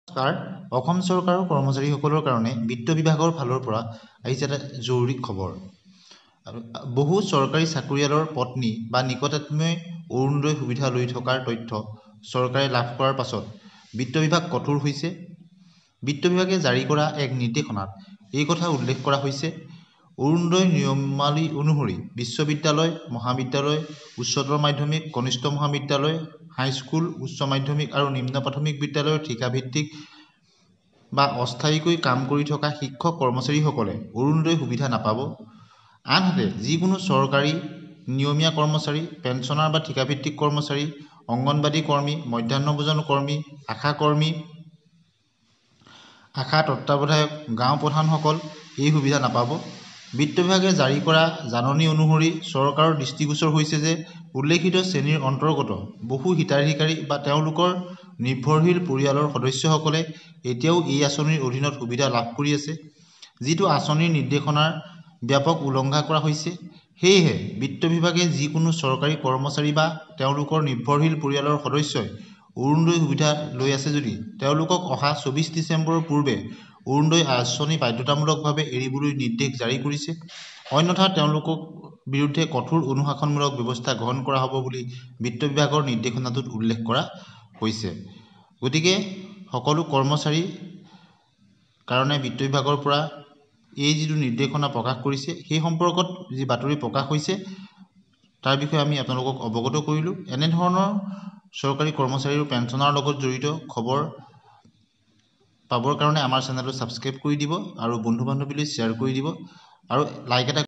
অসম চৰকাৰৰ কৰ্মচাৰীসকলৰ কাৰণে বিত্ত বিভাগৰ ফালৰ পৰা আহিছে এটা জৰুৰী খবৰ। বহু চৰকাৰী চাকৰিয়ালৰ পত্নী বা নিকটাত্মীয় অৰুণোদয় সুবিধা লৈ থকাৰ তথ্য চৰকাৰে লাভ কৰাৰ পাছত বিত্ত বিভাগ কঠোৰ হৈছে। বিত্ত বিভাগে জাৰি কৰা এক নিৰ্দেশনাত এই কথা উল্লেখ কৰা হৈছে। অৰুণোদয় নিয়মাৱলী অনুসৰি বিশ্ববিদ্যালয়, মহাবিদ্যালয়, উচ্চতৰ মাধ্যমিক, কনিষ্ঠ মহাবিদ্যালয়, হাইস্কুল, উচ্চ মাধ্যমিক আৰু নিম্ন প্ৰাথমিক বিদ্যালয়ৰ ঠিকাভিত্তিক বা অস্থায়ীকৈ কাম কৰি থকা শিক্ষক কৰ্মচাৰীসকলে অৰুণোদয় সুবিধা নাপাব। আনহাতে যিকোনো চৰকাৰী নিয়মীয়া কৰ্মচাৰী, পেঞ্চনাৰ বা ঠিকাভিত্তিক কৰ্মচাৰী, অংগনবাড়ী কৰ্মী, মধ্যাহ্ন ভোজন কৰ্মী, আশা কৰ্মী, আশা তত্ত্বাৱধায়ক, গাঁও প্ৰধানসকল এই সুবিধা নাপাব। বিত্ত বিভাগে জাৰি কৰা জাননী অনুসৰি চৰকাৰৰ দৃষ্টিগোচৰ হৈছে যে উল্লেখিত শ্ৰেণীৰ অন্তৰ্গত বহু হিতাধিকাৰী বা তেওঁলোকৰ নিৰ্ভৰশীল পৰিয়ালৰ সদস্যসকলে এতিয়াও এই আঁচনিৰ অধীনত সুবিধা লাভ কৰি আছে, যিটো আঁচনিৰ নিৰ্দেশনাৰ ব্যাপক উলংঘা কৰা হৈছে। সেয়েহে বিত্ত বিভাগে যিকোনো চৰকাৰী কৰ্মচাৰী বা তেওঁলোকৰ নিৰ্ভৰশীল পৰিয়ালৰ সদস্যই অৰুণোদয় সুবিধা লৈ আছে যদি তেওঁলোকক অহা 24 ডিচেম্বৰৰ পূৰ্বে অৰুণোদয় আঁচনি বাধ্যতামূলকভাৱে এৰিবলৈ নিৰ্দেশ জাৰি কৰিছে। অন্যথা তেওঁলোকৰ বিৰুদ্ধে কঠোৰ অনুশাসনমূলক ব্যৱস্থা গ্ৰহণ কৰা হ'ব বুলি বিত্ত বিভাগৰ নিৰ্দেশনাটোত উল্লেখ কৰা হৈছে। গতিকে সকলো কৰ্মচাৰীৰ কাৰণে বিত্ত বিভাগৰ পৰা এই যিটো নিৰ্দেশনা প্ৰকাশ কৰিছে সেই সম্পৰ্কত যি বাতৰি প্ৰকাশ হৈছে তাৰ বিষয়ে আমি আপোনালোকক অৱগত কৰিলোঁ। এনেধৰণৰ চৰকাৰী কৰ্মচাৰী আৰু পেঞ্চনাৰ লগত জড়িত খবৰ পাবৰ কাৰণে আমাৰ চেনেলটো ছাবস্ক্ৰাইব কৰি দিব আৰু বন্ধু বান্ধৱীলৈ শ্বেয়াৰ কৰি দিব আৰু লাইক এটা